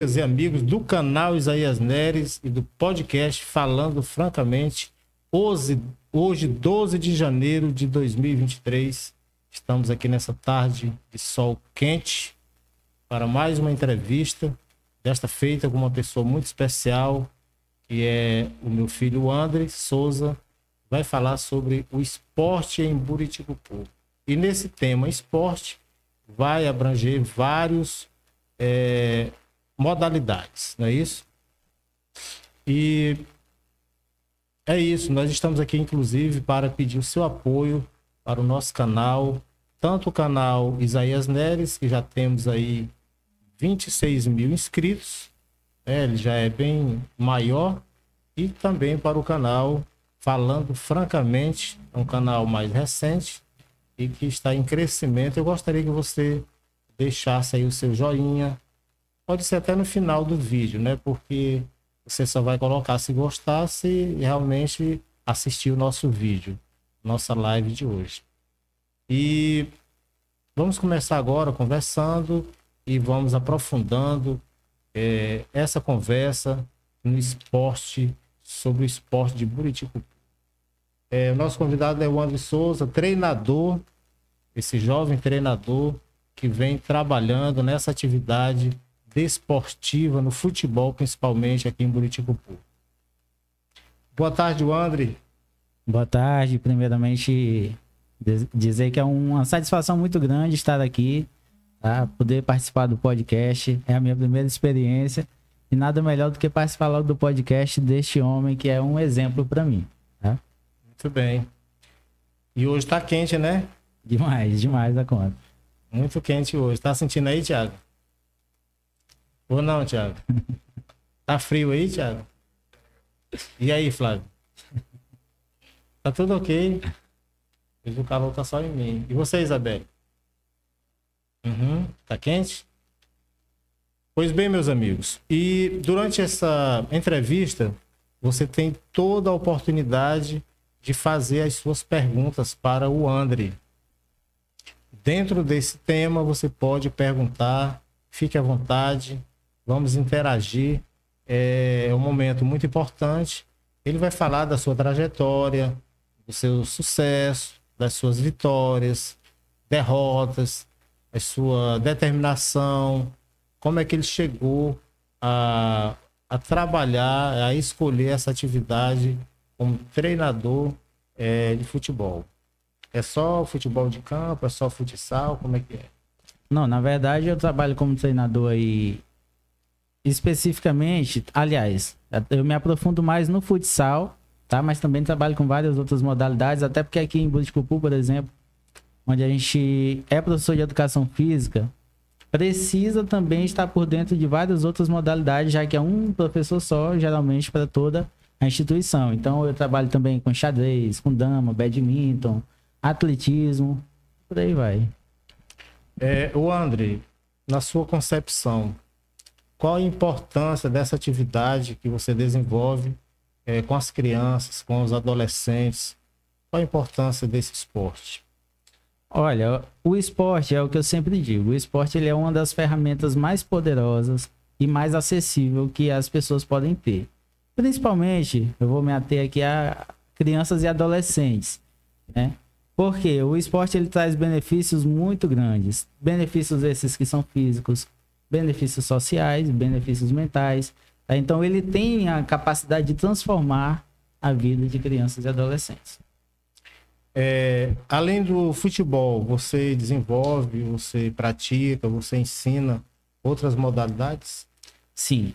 E amigos do canal Isaías Neres e do podcast Falando Francamente. Hoje, 12 de janeiro de 2023, estamos aqui nessa tarde de sol quente para mais uma entrevista, desta feita com uma pessoa muito especial, que é o meu filho André Souza. Vai falar sobre o esporte em Buriticupu. E nesse tema esporte vai abranger vários modalidades, não é isso? E é isso, nós estamos aqui inclusive para pedir o seu apoio para o nosso canal, tanto o canal Isaías Neres, que já temos aí 26 mil inscritos, ele já é bem maior, e também para o canal Falando Francamente, um canal mais recente e que está em crescimento. Eu gostaria que você deixasse aí o seu joinha, pode ser até no final do vídeo, né? Porque você só vai colocar se gostar, se realmente assistir o nosso vídeo, nossa live de hoje. E vamos começar agora conversando e vamos aprofundando essa conversa no esporte, sobre o esporte de Buriticupu. O nosso convidado é o André Souza, treinador, esse jovem treinador que vem trabalhando nessa atividade desportiva, no futebol, principalmente aqui em Buriticupu. Boa tarde, André. Boa tarde. Primeiramente, dizer que é uma satisfação muito grande estar aqui, tá? Poder participar do podcast. É a minha primeira experiência e nada melhor do que participar logo do podcast deste homem que é um exemplo para mim, tá? Muito bem. E hoje tá quente, né? Demais da conta. Muito quente hoje. Tá sentindo aí, Thiago? Ou não, Thiago? Tá frio aí, Thiago? E aí, Flávio? Tá tudo ok? Hoje o calor tá só em mim. E você, Isabelle? Tá quente? Pois bem, meus amigos. E durante essa entrevista, você tem toda a oportunidade de fazer as suas perguntas para o André. Dentro desse tema, você pode perguntar, fique à vontade. Vamos interagir, é um momento muito importante. Ele vai falar da sua trajetória, do seu sucesso, das suas vitórias, derrotas, a sua determinação, como é que ele chegou a trabalhar, a escolher essa atividade como treinador de futebol. É só futebol de campo, é só futsal, como é que é? Não, na verdade eu trabalho como treinador aí. Especificamente, aliás, eu me aprofundo mais no futsal, tá? Mas também trabalho com várias outras modalidades, até porque aqui em Buriticupu, por exemplo, onde a gente é professor de educação física, precisa também estar por dentro de várias outras modalidades, já que é um professor só, geralmente, para toda a instituição. Então, eu trabalho também com xadrez, com dama, badminton, atletismo, por aí vai. O André, na sua concepção, qual a importância dessa atividade que você desenvolve com as crianças, com os adolescentes? Qual a importância desse esporte? Olha, o esporte é o que eu sempre digo. O esporte ele é uma das ferramentas mais poderosas e mais acessível que as pessoas podem ter. Principalmente, eu vou me ater aqui a crianças e adolescentes, né? Porque o esporte ele traz benefícios muito grandes. Benefícios esses que são físicos, benefícios sociais, benefícios mentais. Tá? Então, ele tem a capacidade de transformar a vida de crianças e adolescentes. Além do futebol, você desenvolve, você pratica, você ensina outras modalidades? Sim.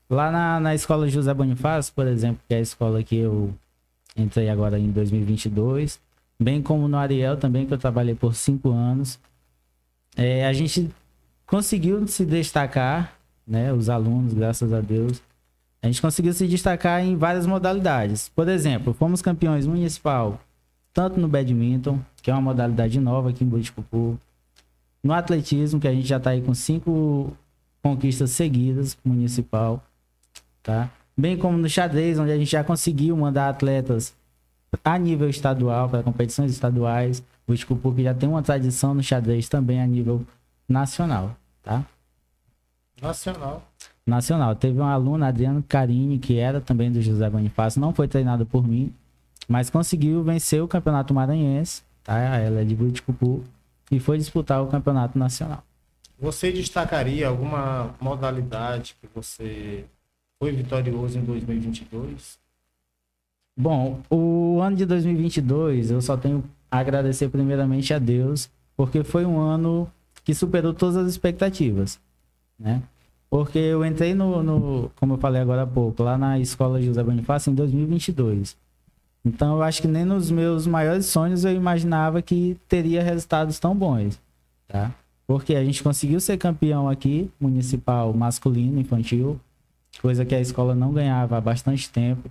Lá na escola José Bonifácio, por exemplo, que é a escola que eu entrei agora em 2022, bem como no Ariel também, que eu trabalhei por 5 anos, a gente conseguiu se destacar, né? Os alunos, graças a Deus, a gente conseguiu se destacar em várias modalidades. Por exemplo, fomos campeões municipal, tanto no badminton, que é uma modalidade nova aqui em Buriticupu, no atletismo, que a gente já está aí com 5 conquistas seguidas municipal, tá? Bem como no xadrez, onde a gente já conseguiu mandar atletas a nível estadual, para competições estaduais. O Buriticupu que já tem uma tradição no xadrez também a nível nacional, tá? Nacional. nacional. Teve uma aluna, Adriana Carini, que era também do José Bonifácio, não foi treinada por mim, mas conseguiu vencer o Campeonato Maranhense, tá? Ela é de Buriticupu e foi disputar o Campeonato Nacional. Você destacaria alguma modalidade que você foi vitorioso em 2022? Bom, o ano de 2022 eu só tenho a agradecer primeiramente a Deus, porque foi um ano que superou todas as expectativas, né? Porque eu entrei como eu falei agora há pouco, lá na Escola José Bonifácio em 2022. Então eu acho que nem nos meus maiores sonhos eu imaginava que teria resultados tão bons, tá? Porque a gente conseguiu ser campeão aqui, municipal masculino, infantil, coisa que a escola não ganhava há bastante tempo.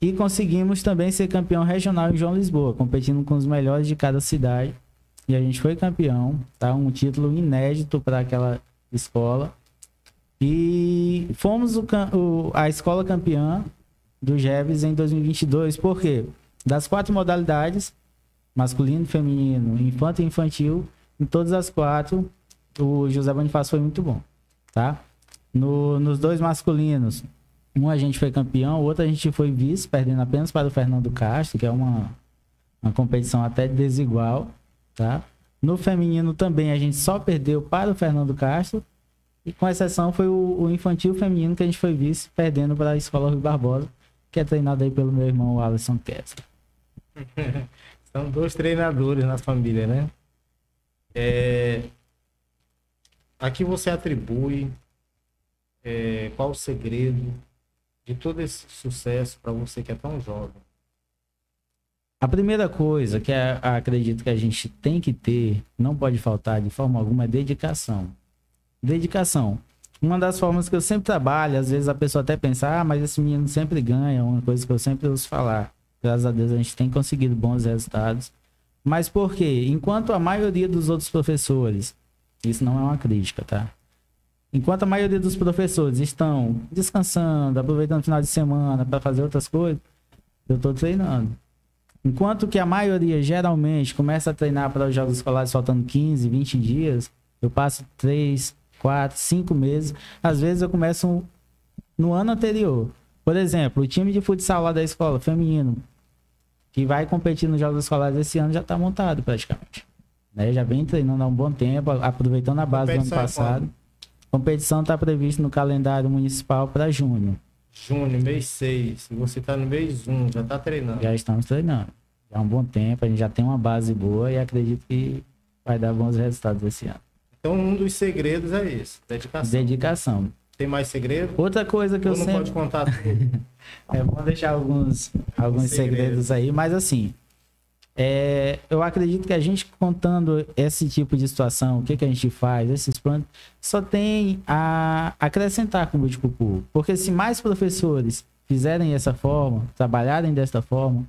E conseguimos também ser campeão regional em João Lisboa, competindo com os melhores de cada cidade. E a gente foi campeão, tá? Um título inédito para aquela escola. E fomos a escola campeã do GEBS em 2022, por quê? Das 4 modalidades, masculino, feminino, infanto e infantil, em todas as 4, o José Bonifácio foi muito bom, tá? Nos 2 masculinos, um a gente foi campeão, o outro a gente foi vice, perdendo apenas para o Fernando Castro, que é uma competição até desigual, tá? No feminino também a gente só perdeu para o Fernando Castro, e com exceção foi o infantil feminino que a gente foi vice, perdendo para a Escola Rui Barbosa, que é treinado aí pelo meu irmão Alisson Kessler. São 2 treinadores na família, né? A que você atribui qual o segredo de todo esse sucesso para você que é tão jovem? A primeira coisa que acredito que a gente tem que ter, não pode faltar de forma alguma, é dedicação. Dedicação. Uma das formas que eu sempre trabalho, às vezes a pessoa até pensa, mas esse menino sempre ganha, uma coisa que eu sempre ouço falar. Graças a Deus a gente tem conseguido bons resultados. Mas por quê? Enquanto a maioria dos outros professores, isso não é uma crítica, tá? Enquanto a maioria dos professores estão descansando, aproveitando o final de semana para fazer outras coisas, eu estou treinando. Enquanto que a maioria geralmente começa a treinar para os jogos escolares faltando 15, 20 dias, eu passo 3, 4, 5 meses. Às vezes eu começo no ano anterior. Por exemplo, o time de futsal lá da escola, feminino, que vai competir nos jogos escolares esse ano, já está montado praticamente. Né? Já vem treinando há um bom tempo, aproveitando a base do ano passado. A competição está prevista no calendário municipal para junho. Junho, mês 6. Você está no mês 1, já está treinando. Já estamos treinando. Já há um bom tempo, a gente já tem uma base boa e acredito que vai dar bons resultados esse ano. Então, um dos segredos é esse, dedicação. Dedicação. Tem mais segredo? Outra coisa que eu sempre... não pode contar tudo? É bom deixar alguns segredos aí, mas assim, eu acredito que a gente contando esse tipo de situação, o que a gente faz, esses planos, só tem a acrescentar com o Buriticupu. Porque se mais professores fizerem dessa forma, trabalharem desta forma,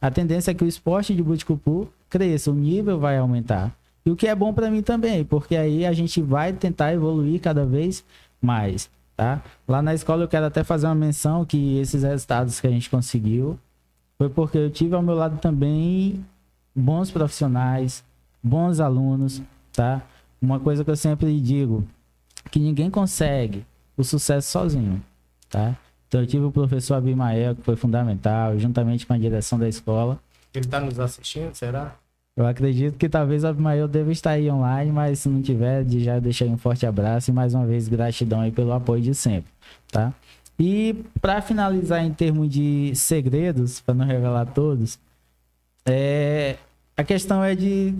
a tendência é que o esporte de Buriticupu cresça, o nível vai aumentar. E o que é bom para mim também, porque aí a gente vai tentar evoluir cada vez mais, tá? Lá na escola eu quero até fazer uma menção que esses resultados que a gente conseguiu foi porque eu tive ao meu lado também bons profissionais, bons alunos, tá? Uma coisa que eu sempre digo, que ninguém consegue o sucesso sozinho, tá? Então eu tive o professor Abimael, que foi fundamental, juntamente com a direção da escola. Ele está nos assistindo, será? Eu acredito que talvez o Abimael deva estar aí online, mas se não tiver, já deixei um forte abraço e mais uma vez gratidão aí pelo apoio de sempre, tá? E para finalizar em termos de segredos, para não revelar todos, a questão é de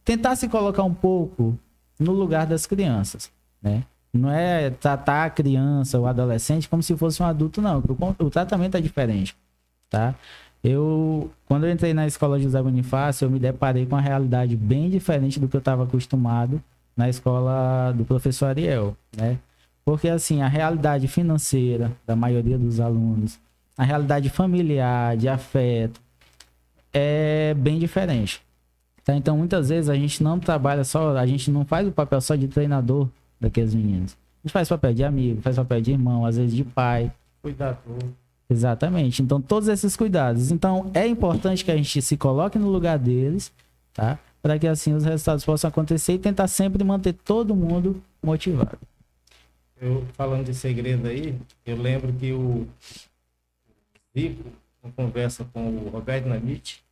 tentar se colocar um pouco no lugar das crianças, né? Não é tratar a criança ou adolescente como se fosse um adulto, não. O tratamento é diferente, tá? Quando eu entrei na escola José Bonifácio, eu me deparei com uma realidade bem diferente do que eu estava acostumado na escola do professor Ariel, né? Porque, assim, a realidade financeira da maioria dos alunos, a realidade familiar, de afeto, é bem diferente, tá? Então, muitas vezes, a gente não trabalha só, a gente não faz o papel só de treinador daqueles meninos. A gente faz papel de amigo, faz papel de irmão, às vezes de pai. Cuidador. Exatamente. Então, todos esses cuidados. Então, é importante que a gente se coloque no lugar deles, tá? Para que, assim, os resultados possam acontecer e tentar sempre manter todo mundo motivado. Eu falando de segredo aí, eu lembro que o Zico, em conversa com o Roberto Dinamite,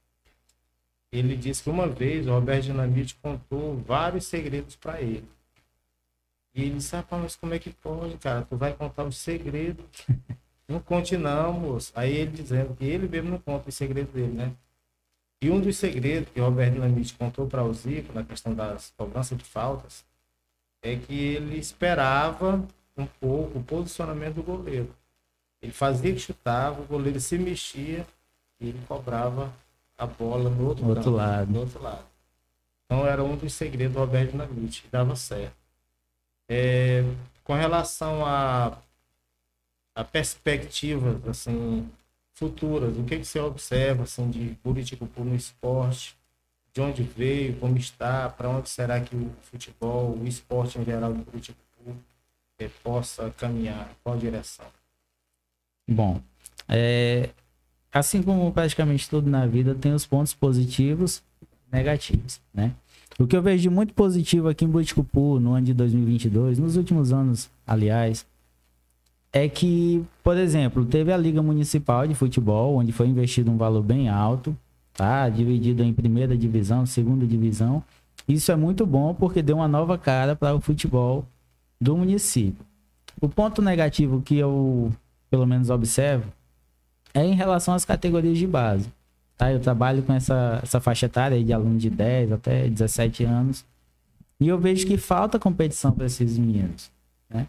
ele disse que uma vez o Roberto Dinamite contou vários segredos para ele. E ele disse, rapaz, mas como é que pode, cara? Tu vai contar os segredos? Não conte não, moço. Aí ele dizendo que ele mesmo não conta os segredos dele, né? E um dos segredos que o Roberto Dinamite contou para o Zico, na questão das cobranças de faltas, é que ele esperava um pouco o posicionamento do goleiro. Ele fazia que chutava, o goleiro se mexia e ele cobrava a bola no outro campo, lado. do outro lado. Então era um dos segredos do Roberto Dinamite, que dava certo. Com relação a perspectivas assim, futuras, o que você observa assim, de Buriticupu no esporte? De onde veio, como está, para onde será que o futebol, o esporte em geral de Buriticupu possa caminhar, qual direção? Bom, assim como praticamente tudo na vida, tem os pontos positivos e negativos, né? O que eu vejo de muito positivo aqui em Buriticupu no ano de 2022, nos últimos anos, aliás, é que, por exemplo, teve a Liga Municipal de Futebol, onde foi investido um valor bem alto, tá? Dividido em primeira divisão, segunda divisão. Isso é muito bom porque deu uma nova cara para o futebol do município. O ponto negativo que eu, pelo menos, observo é em relação às categorias de base. Tá? Eu trabalho com essa faixa etária aí de alunos de 10 até 17 anos e eu vejo que falta competição para esses meninos, né?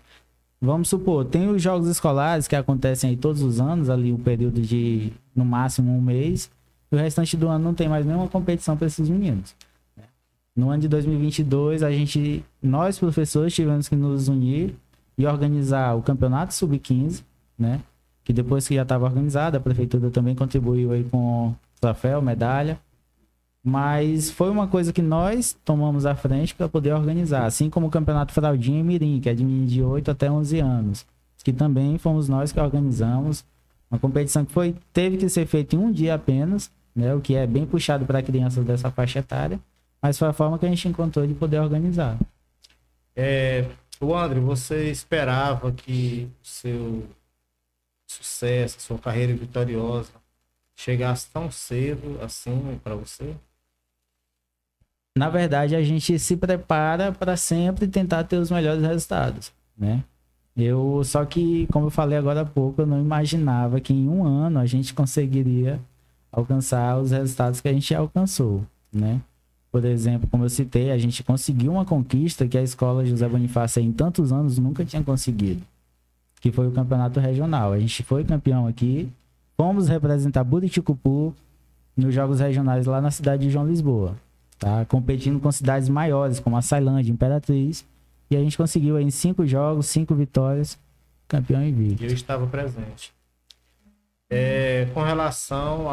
Vamos supor, tem os jogos escolares que acontecem aí todos os anos, ali um período de, no máximo, um mês, e o restante do ano não tem mais nenhuma competição para esses meninos. No ano de 2022, nós professores tivemos que nos unir e organizar o campeonato sub-15, né? Que depois que já estava organizado, a prefeitura também contribuiu aí com troféu, medalha. Mas foi uma coisa que nós tomamos à frente para poder organizar. Assim como o Campeonato Fraldinha e Mirim, que é de meninos de 8 até 11 anos. Que também fomos nós que organizamos. Uma competição que teve que ser feita em um dia apenas, né? O que é bem puxado para crianças dessa faixa etária. Mas foi a forma que a gente encontrou de poder organizar. O André, você esperava que o seu sucesso, sua carreira vitoriosa chegasse tão cedo assim para você? Na verdade, a gente se prepara para sempre tentar ter os melhores resultados, né? Só que, como eu falei agora há pouco, eu não imaginava que em um ano a gente conseguiria alcançar os resultados que a gente alcançou, né? Por exemplo, como eu citei, a gente conseguiu uma conquista que a escola José Bonifácio em tantos anos nunca tinha conseguido, que foi o campeonato regional. A gente foi campeão aqui, fomos representar Buriticupu nos jogos regionais lá na cidade de João Lisboa, tá? Competindo com cidades maiores, como a Ceilândia, Imperatriz, e a gente conseguiu aí em 5 jogos, 5 vitórias, campeão invicto. Eu estava presente. Com relação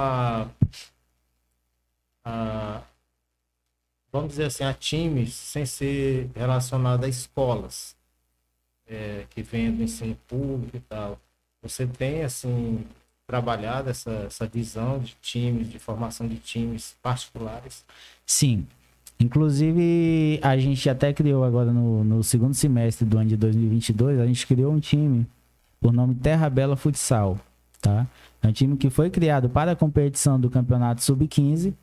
vamos dizer assim, a times sem ser relacionado a escolas que vêm do ensino público e tal, você tem assim trabalhado essa visão de times, de formação de times particulares? Sim. Inclusive, a gente até criou agora no segundo semestre do ano de 2022, a gente criou um time por nome Terra Bela Futsal, tá? É um time que foi criado para a competição do campeonato sub-15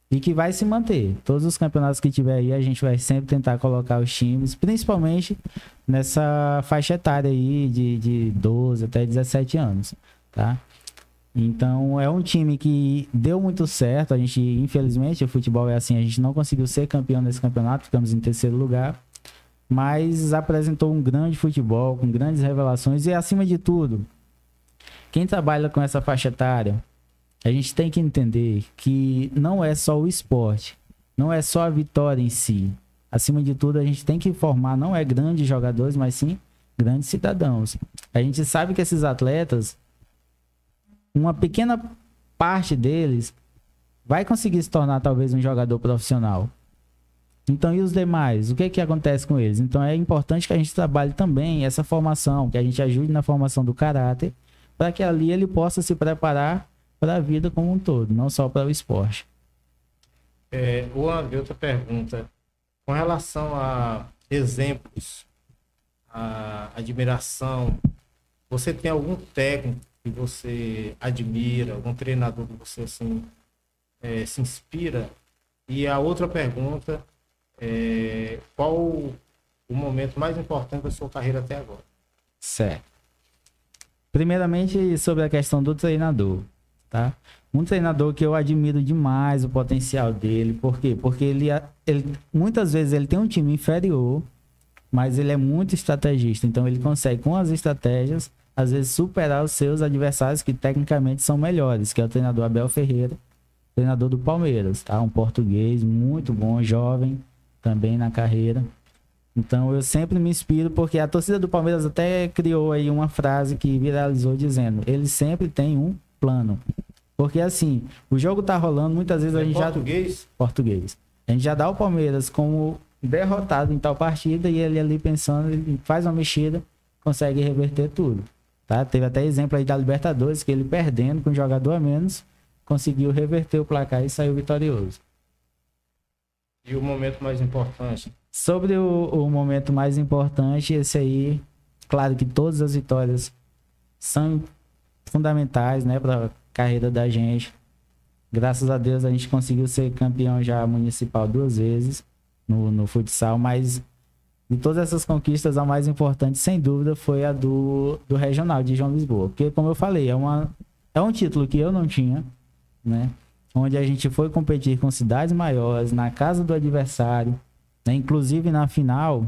e que vai se manter. Todos os campeonatos que tiver aí, a gente vai sempre tentar colocar os times, principalmente nessa faixa etária aí de 12 até 17 anos, tá? Então, é um time que deu muito certo. A gente, infelizmente, o futebol é assim, a gente não conseguiu ser campeão nesse campeonato, ficamos em terceiro lugar, mas apresentou um grande futebol, com grandes revelações e, acima de tudo, quem trabalha com essa faixa etária, a gente tem que entender que não é só o esporte, não é só a vitória em si. Acima de tudo, a gente tem que formar, não é grandes jogadores, mas sim grandes cidadãos. A gente sabe que esses atletas, uma pequena parte deles vai conseguir se tornar talvez um jogador profissional. Então, e os demais? O que acontece com eles? Então, é importante que a gente trabalhe também essa formação, que a gente ajude na formação do caráter, para que ali ele possa se preparar para a vida como um todo, não só para o esporte. Outra pergunta. Com relação a exemplos a admiração. Você tem algum técnico que você admira, algum treinador que você assim, se inspira? E a outra pergunta é qual o momento mais importante da sua carreira até agora? Certo. Primeiramente, sobre a questão do treinador, tá? Um treinador que eu admiro demais o potencial dele. Por quê? Porque ele muitas vezes ele tem um time inferior, mas ele é muito estrategista. Então ele consegue, com as estratégias, às vezes superar os seus adversários que tecnicamente são melhores, que é o treinador Abel Ferreira, treinador do Palmeiras, tá? Um português muito bom, jovem também na carreira. Então eu sempre me inspiro, porque a torcida do Palmeiras até criou aí uma frase que viralizou dizendo: ele sempre tem um plano. Porque assim, o jogo tá rolando, muitas vezes a gente português? Português. A gente já dá o Palmeiras como derrotado em tal partida e ele ali pensando, ele faz uma mexida, consegue reverter tudo. Tá? Teve até exemplo aí da Libertadores, que ele perdendo com um jogador a menos, conseguiu reverter o placar e saiu vitorioso. E o momento mais importante? Sobre o momento mais importante, esse aí, claro que todas as vitórias são fundamentais, né, para a carreira da gente. Graças a Deus a gente conseguiu ser campeão já municipal 2 vezes no futsal, mas de todas essas conquistas, a mais importante, sem dúvida, foi a do regional de João Lisboa. Porque, como eu falei, é um título que eu não tinha, né? Onde a gente foi competir com cidades maiores, na casa do adversário, né? Inclusive na final,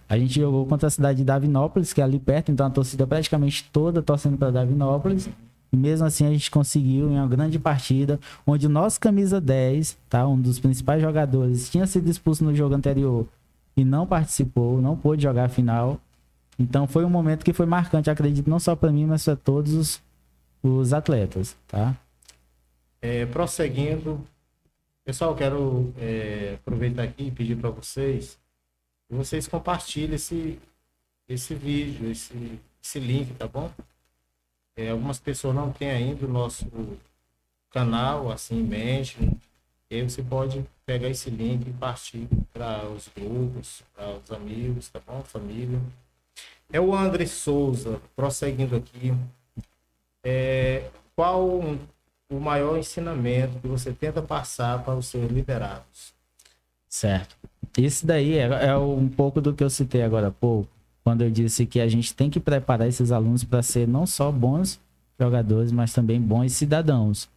a gente jogou contra a cidade de Davinópolis, que é ali perto, então a torcida praticamente toda torcendo para Davinópolis. E mesmo assim a gente conseguiu em uma grande partida, onde o nosso camisa 10, tá? Um dos principais jogadores, tinha sido expulso no jogo anterior e não participou, não pôde jogar a final. Então foi um momento que foi marcante, acredito, não só para mim, mas para todos os atletas, tá? Prosseguindo, pessoal, quero aproveitar aqui e pedir para vocês que vocês compartilhem esse vídeo, esse link, tá bom? Algumas pessoas não têm ainda o nosso canal assim em mente, e aí você pode pegar esse link e partir para os grupos, para os amigos, tá bom? Família. É o André Souza, prosseguindo aqui. Qual o maior ensinamento que você tenta passar para os seus liderados? Certo. Isso daí é um pouco do que eu citei agora há pouco, quando eu disse que a gente tem que preparar esses alunos para ser não só bons jogadores, mas também bons cidadãos.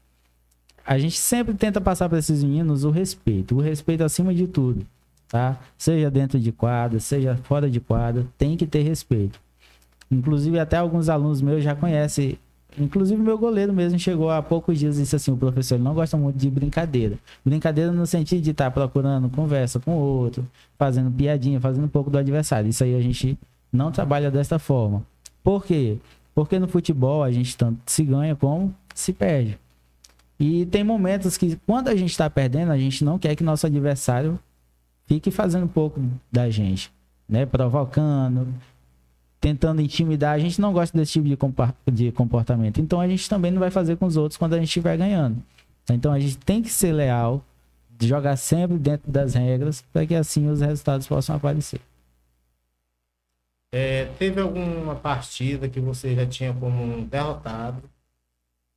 A gente sempre tenta passar para esses meninos o respeito acima de tudo, tá? Seja dentro de quadra, seja fora de quadra, tem que ter respeito. Inclusive até alguns alunos meus já conhecem, inclusive meu goleiro mesmo chegou há poucos dias e disse assim: o professor não gosta muito de brincadeira. Brincadeira no sentido de estar procurando conversa com o outro, fazendo piadinha, fazendo um pouco do adversário. Isso aí a gente não trabalha dessa forma. Por quê? Porque no futebol a gente tanto se ganha como se perde. E tem momentos que, quando a gente está perdendo, a gente não quer que nosso adversário fique fazendo um pouco da gente, né? Provocando, tentando intimidar. A gente não gosta desse tipo de comportamento. Então a gente também não vai fazer com os outros quando a gente estiver ganhando. Então a gente tem que ser leal, jogar sempre dentro das regras, para que assim os resultados possam aparecer. Teve alguma partida que você já tinha como um derrotado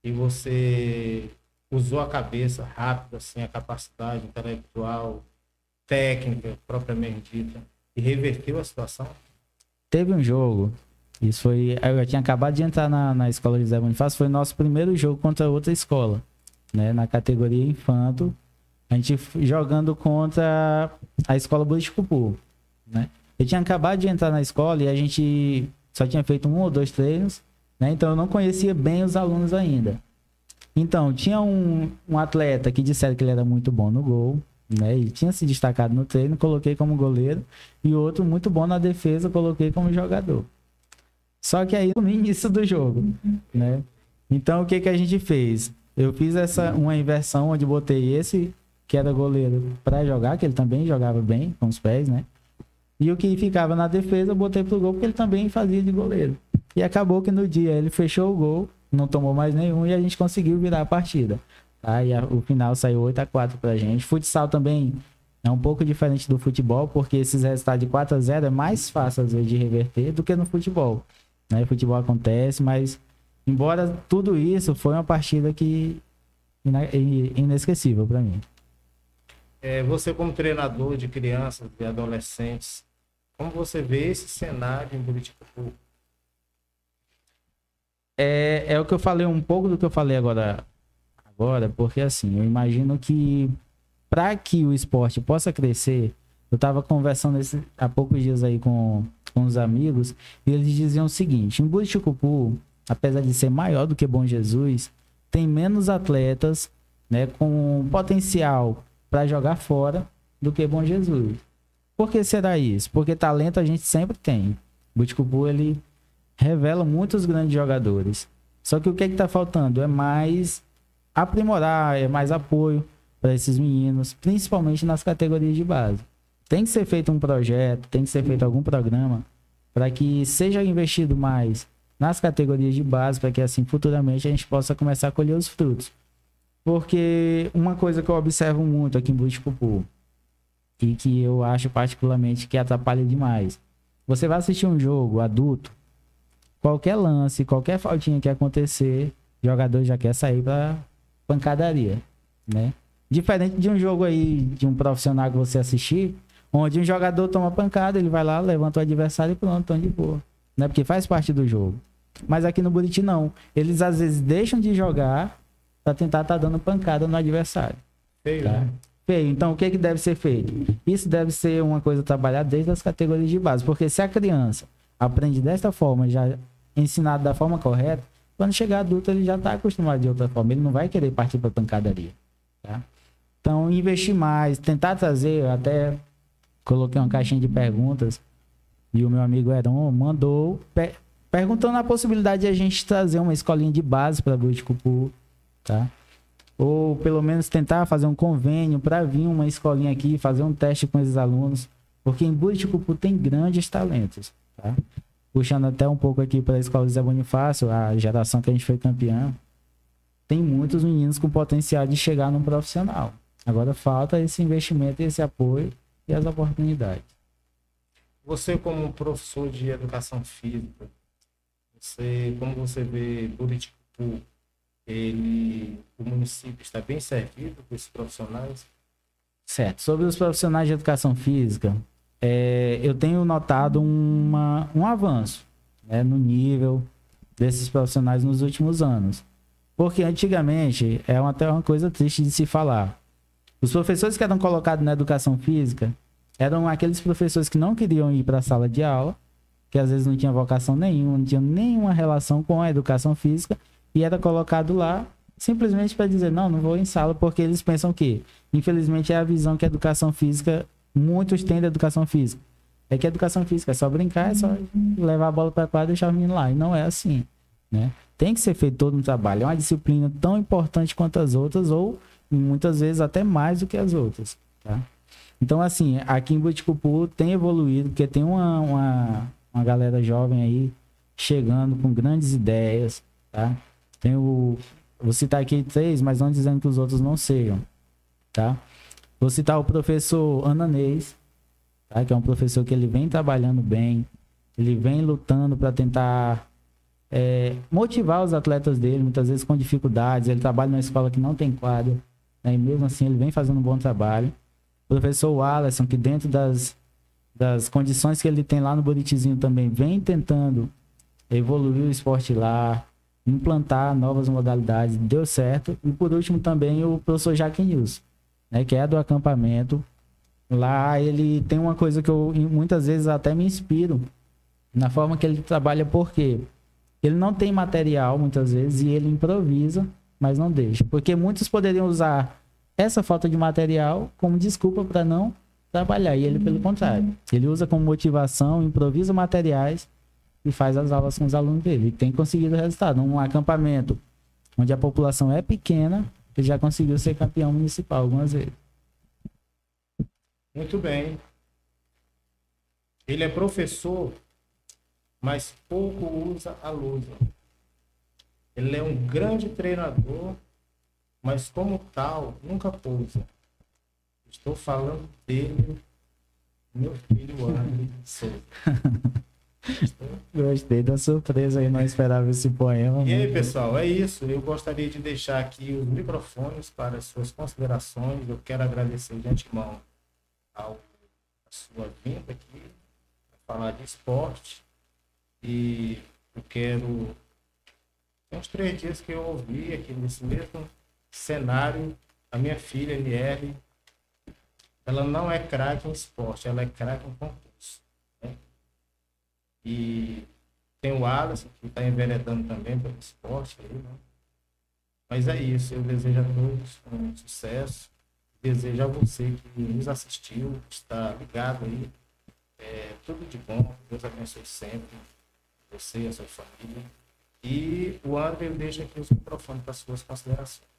e você usou a cabeça rápida, assim, a capacidade intelectual, técnica, propriamente dita, e reverteu a situação? Teve um jogo, isso foi, eu tinha acabado de entrar na escola José Bonifácio, foi nosso primeiro jogo contra outra escola, né, na categoria infanto, a gente jogando contra a escola Buriticupu, né. Eu tinha acabado de entrar na escola e a gente só tinha feito 1 ou 2 treinos, né? Então eu não conhecia bem os alunos ainda. Então, tinha um atleta que disseram que ele era muito bom no gol, né? E tinha se destacado no treino, coloquei como goleiro. E outro muito bom na defesa, coloquei como jogador. Só que aí, no início do jogo, né? Então, o que a gente fez? Eu fiz uma inversão onde botei esse, que era goleiro, para jogar, que ele também jogava bem com os pés, né? E o que ficava na defesa, eu botei pro gol, porque ele também fazia de goleiro. E acabou que no dia ele fechou o gol, não tomou mais nenhum e a gente conseguiu virar a partida. Tá? E o final saiu 8-4 pra gente. Futsal também É um pouco diferente do futebol, porque esses resultados de 4-0 é mais fácil, às vezes, de reverter do que no futebol. Né? O futebol acontece, mas, embora tudo isso, foi uma partida que inesquecível para mim. Você como treinador de crianças e adolescentes, como você vê esse cenário em Buriticupu? É o que eu falei, um pouco do que eu falei agora, porque assim, eu imagino que para que o esporte possa crescer, eu estava conversando há poucos dias aí com os amigos, e eles diziam o seguinte: em Buriticupu, apesar de ser maior do que Bom Jesus, tem menos atletas, né, com potencial para jogar fora do que Bom Jesus. Por que será isso? Porque talento a gente sempre tem. Buriticupu, ele revela muitos grandes jogadores. Só que o que está faltando é mais aprimorar, é mais apoio para esses meninos, principalmente nas categorias de base. Tem que ser feito um projeto, tem que ser feito algum programa para que seja investido mais nas categorias de base, para que assim futuramente a gente possa começar a colher os frutos. Porque uma coisa que eu observo muito aqui em Buriticupu e que eu acho particularmente que atrapalha demais: você vai assistir um jogo adulto, qualquer lance, qualquer faltinha que acontecer, o jogador já quer sair para pancadaria, né? Diferente de um jogo aí, de um profissional que você assistir, onde um jogador toma pancada, ele vai lá, levanta o adversário e pronto, tão de boa. Né? Porque faz parte do jogo. Mas aqui no Buriti não. Eles às vezes deixam de jogar para tentar estar dando pancada no adversário. Feio, tá? né? Feio. Então o que deve ser feito? Isso deve ser uma coisa trabalhada desde as categorias de base. Porque se a criança aprende desta forma, já ensinado da forma correta, quando chegar adulto ele já está acostumado de outra forma. Ele não vai querer partir para pancadaria. Tá? Então, investir mais, tentar trazer, até coloquei uma caixinha de perguntas e o meu amigo Heron mandou perguntando a possibilidade de a gente trazer uma escolinha de base para Buriticupu, tá? Ou pelo menos tentar fazer um convênio para vir uma escolinha aqui, fazer um teste com esses alunos, porque em Buriticupu tem grandes talentos, tá? Puxando até um pouco aqui para a Escola José Bonifácio, a geração que a gente foi campeão, tem muitos meninos com potencial de chegar num profissional. Agora falta esse investimento, esse apoio e as oportunidades. Você como professor de educação física, como você vê Buriticupu, o município está bem servido com esses profissionais? Certo. Sobre os profissionais de educação física, eu tenho notado um avanço, né, no nível desses profissionais nos últimos anos. Porque antigamente, até uma coisa triste de se falar, os professores que eram colocados na educação física eram aqueles professores que não queriam ir para a sala de aula, que às vezes não tinha vocação nenhuma, não tinha nenhuma relação com a educação física, e era colocado lá simplesmente para dizer, não vou em sala, porque eles pensam que, infelizmente, é a visão que a educação física, muitos têm da educação física. É que a educação física é só brincar, é só levar a bola para a quadra e deixar o menino lá, e não é assim, né? Tem que ser feito todo um trabalho, é uma disciplina tão importante quanto as outras, ou muitas vezes até mais do que as outras, tá? Então, assim, aqui em Buriticupu tem evoluído, porque tem uma galera jovem aí chegando com grandes ideias, tá? Vou citar aqui 3, mas não dizendo que os outros não sejam, tá? Vou citar o professor Ananês, tá? Que é um professor que ele vem trabalhando bem, ele vem lutando para tentar motivar os atletas dele, muitas vezes com dificuldades. Ele trabalha numa escola que não tem quadra, né? E mesmo assim ele vem fazendo um bom trabalho. O professor Wallace, que dentro das condições que ele tem lá no Buritizinho também vem tentando evoluir o esporte lá, implantar novas modalidades, deu certo. E por último também o professor Jaquinilson, né, que é do acampamento. Lá ele tem uma coisa que eu muitas vezes até me inspiro na forma que ele trabalha, porque ele não tem material muitas vezes e ele improvisa, mas não deixa. Porque muitos poderiam usar essa falta de material como desculpa para não trabalhar. E ele, pelo contrário, ele usa como motivação, improvisa materiais e faz as aulas com os alunos dele. E tem conseguido resultado. Num acampamento onde a população é pequena, ele já conseguiu ser campeão municipal algumas vezes. Muito bem. Ele é professor, mas pouco usa a lousa. Ele é um grande treinador, mas como tal, nunca pousa. Estou falando dele, meu filho André Souza. Gostei da surpresa aí, não esperava esse poema. E aí, pessoal, é isso. Eu gostaria de deixar aqui os microfones para as suas considerações. Eu quero agradecer de antemão a sua vinda aqui para falar de esporte. E eu quero... Tem uns 3 dias que eu ouvi aqui nesse mesmo cenário, a minha filha, MR, ela não é craque em esporte, ela é craque em concurso, né? E tem o Alisson, que está enveredando também pelo esporte aí, né? Mas é isso, eu desejo a todos um sucesso, desejo a você que nos assistiu, está ligado aí, tudo de bom, Deus abençoe sempre, você e a sua família. E o André deixa aqui os microfones para as suas considerações.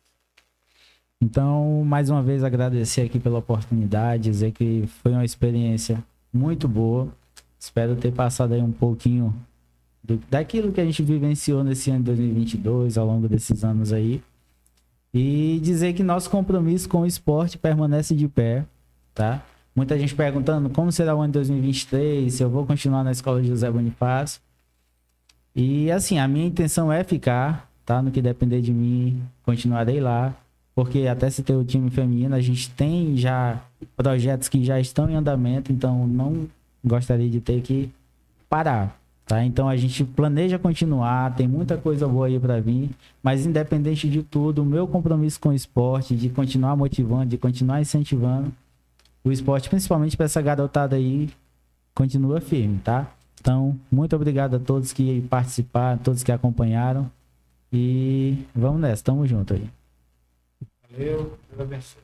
Então, mais uma vez agradecer aqui pela oportunidade, dizer que foi uma experiência muito boa. Espero ter passado aí um pouquinho daquilo que a gente vivenciou nesse ano de 2022, ao longo desses anos aí. E dizer que nosso compromisso com o esporte permanece de pé, tá? Muita gente perguntando como será o ano de 2023, se eu vou continuar na Escola José Bonifácio. E assim, a minha intenção é ficar, tá? No que depender de mim, continuarei lá. Porque até se ter o time feminino, a gente tem já projetos que já estão em andamento, então não gostaria de ter que parar, tá? Então a gente planeja continuar, tem muita coisa boa aí para vir, mas independente de tudo, o meu compromisso com o esporte, de continuar motivando, de continuar incentivando o esporte, principalmente para essa garotada aí, continua firme, tá? Então, muito obrigado a todos que participaram, todos que acompanharam e vamos nessa, tamo junto aí. Valeu, Deus abençoe.